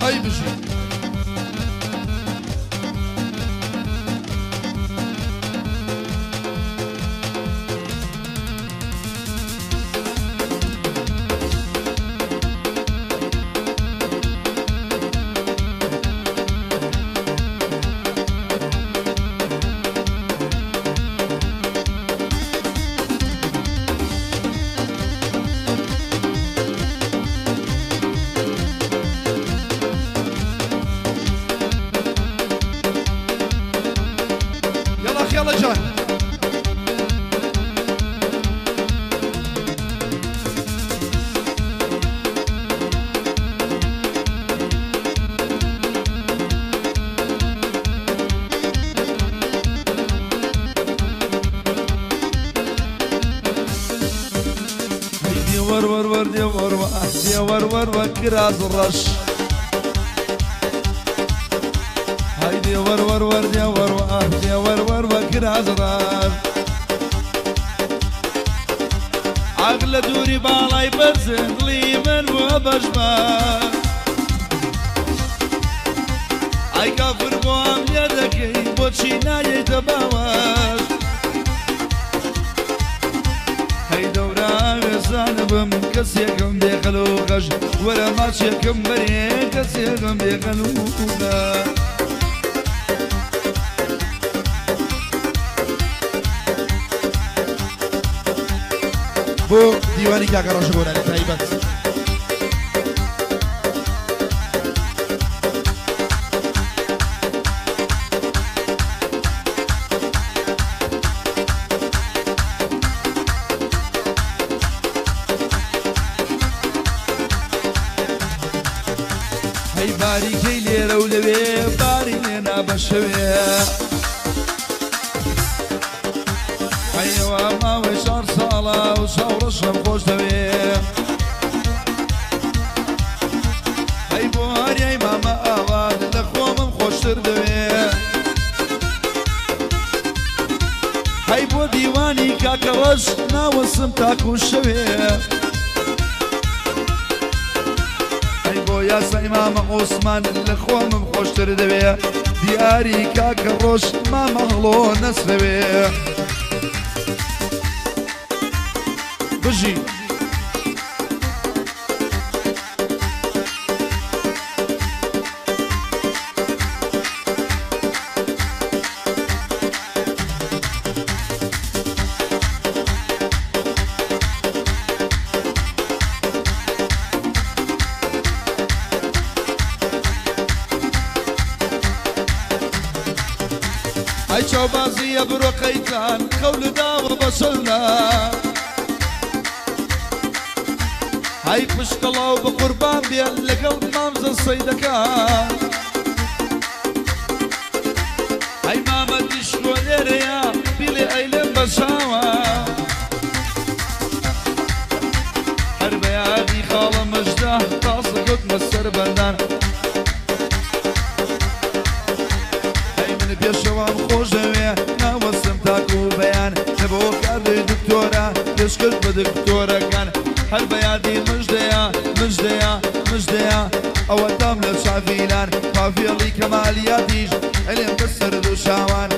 أي بشي يلا جان دي ور ور ور دي ور دي ور ور وكراز الرش هايدي ور ور ور دي ور دي ور ور وكراز الرش عقل دوري بالاي برزن لي من وبشبه اي كافر بوام يدكي بوتشي ناي تباوش هاي دورا زانبم كسيكم ديخلو غش ولا ماشيكم بري كسيكم ديخلو بو ديواني كاكا رشقونا لتايبت هاي باري كيلي رولوي باري لنا بشوي حيوا ما وشار صالة وشاور الشرب خوش دوي هاي بوهاري هاي ماما آواد لخو من خوش تردوي هاي بو ديواني كاكرش ناوسم تاكو شوي هاي بو يا ساي ماما عثمان لخو من خوش تردوي دياري كاكرش ما مغلو نسروي بجي هاي شوبازية بروقيتان خول داو بصلنا هاي بشكلا وبقربان بيان لقل مامز الصيدكان هاي ماما تشكو ليريا بيلي ايلين بشاوة حربة يا دي خالة مجده تاسقك مسر بندان هاي من بيشوام خوشوية ناوسم تاكو بيان نبو كارد دكتورة تشكل بدكتورة كان حربة يا دي مجديا مجديا مجديا أو تامل شافيلان كافيلي كمالياتيش اللي مكسر دو شاوان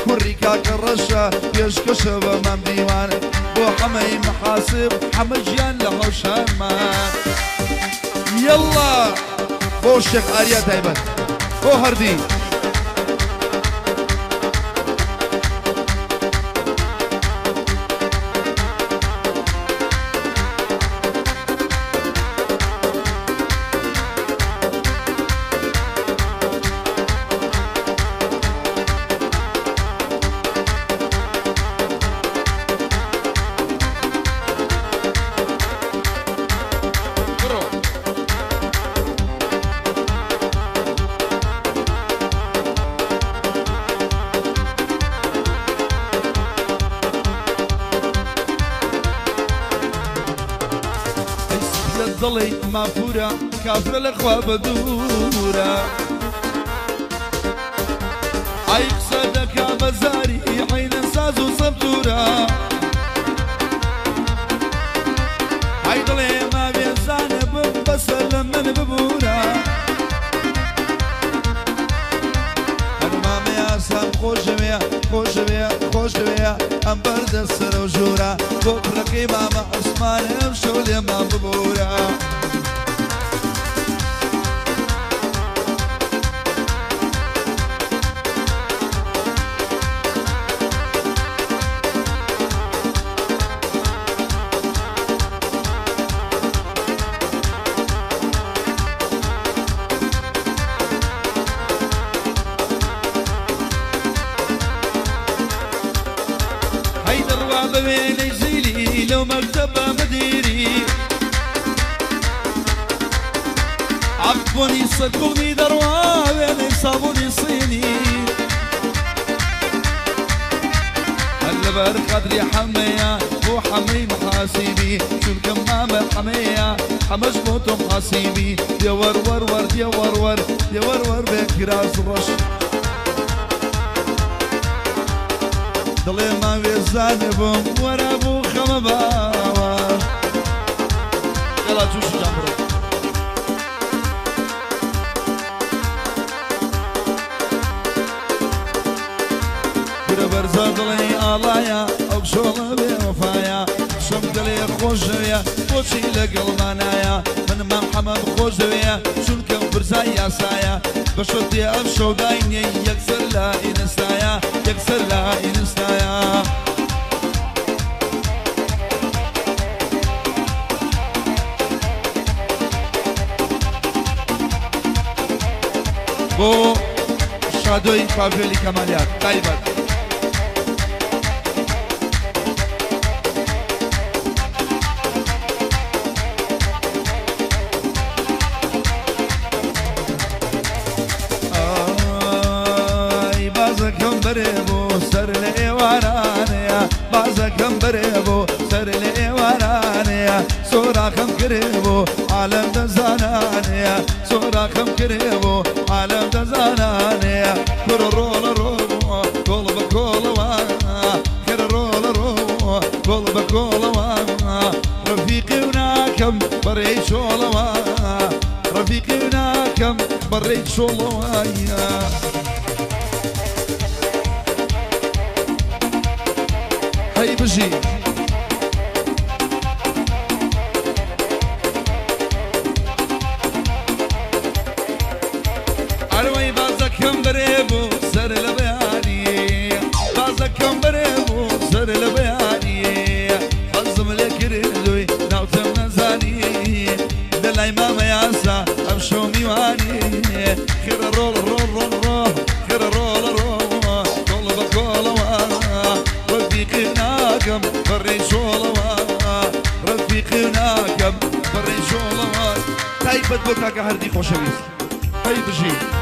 كوريكا كالرشة يشكش بمام ديوان بو حمي محاسب حمجيان له شامان يلا بو الشيخ آريا دايما بو هردي ضلي مافورة كافر الأخوة بدورة عيق صدك بزاري حين ساز وصبتورة عيق ضلي ما بيزان بسلم من ببورة خۆشەوێ خۆشەوێ خۆشەوێ ئەم بەردە سەر و ژوورە بۆ کوڕەکەی مامە عوسمانە ئەم شەو لێمان ببوورە بويني زيلي لو مكتب مديري عقبوني صدقوني دروا بيني صابوني صيني هلا بارك قدري حمية مو حمي محاسيبي شو الكمامة حمية حمجموت محاسيبي يا ورور ورد يا ورور يا ورور بك راس رش دڵێ ماوێ زانێ بۆم وەرە بوو خەمە باوە گەڵا تووشی جان بڕۆ گورە بەرزە دڵێ ئاڵایە ئەو شۆڵە بێ وەفایە شەم دڵێ خۆشەوێ بۆچی لەگەڵمانایە من مام حەمەم خۆشەوێ چونکە برزای یاسایە بەشۆتێ ئەم شەوداینێ یەکسەر لە ئینستایە یەکسەر لە ئینستایە بۆ شادۆی پاڤێلی کەمالیات تایبەت بريبو سر الإيوانانيا بعزكم بريبو سر الإيوانانيا سوراخم كريبو عالم دزانانيا سوراخم كريبو عالم دزانانيا كر رول رو كل بكل وانا كر رول رو كل بكل وانا رفيقي وناكم بريد شول وانا رفيقي وناكم بريد شول وانا هاي بجي عروي بعزكم بريبو سر لبياني بعزكم بريبو سر لبياني حزم لك ريدوي ناوتم نزاني دلاي ماما ياسا امشو ميواني خير رول رول رول رول خير رول رول كل بكل رفيقناكم بري شولوا رفيقناكم بري شولوا تايبت بوكاك هردي خوشويس هاي بجي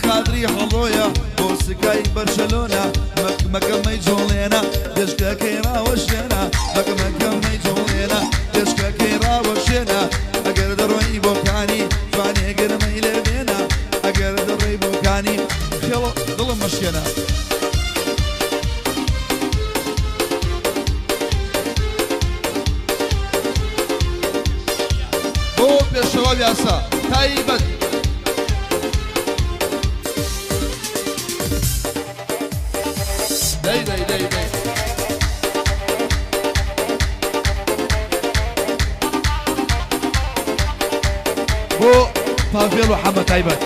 خادري حلويا بوسكاي برشلونة مكة ما يجولينا دشكا كيرا وشينا مكة ما يجولينا دشكا كيرا وشينا أقرد الرأي بوكاني فاني أقرد ما يلبينا أقرد الرأي بوكاني خلو ظلم مشينا بوك يا شباب يا سا تايبت داي داي داي داي بو پاڤێڵ و حەمە تایبەت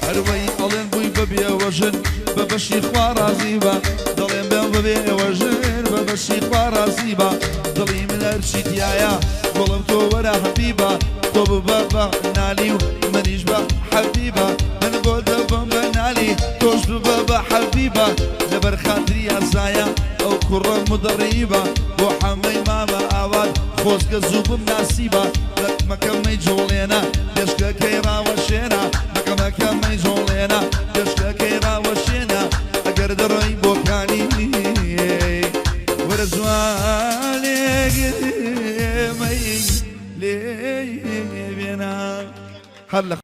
هەروەی ئەڵێن بووی بەبێ وەژن بە بەشی خوا ڕازی بە دەڵێن بێ بەبێ وەژن بە بەشی خوا ڕازی بە دڵی من هەرچی تایە گوڵم تۆ وەرە حەبیبە تۆ ببە بە نالی و منیش بە حەبیبە من بۆ دەبم بە نالی تۆش ببە بە حەبیبە لەبەر بەرخاتری ئاسایە ئەو کوڕە مدەڕیبە بۆ حەمەی مامە ئاوات خۆزگە زوو بم ناسیبە مەکەمەی جۆڵێنە پێشکەکەی ڕاوەشێنە مەکەمەکەمەی جۆڵێنە پێشکەکەی ڕاوەشێنە ئەگەر دەڕۆی بۆکانی وەرە جوانێگمەی لێ بێنە هەر لە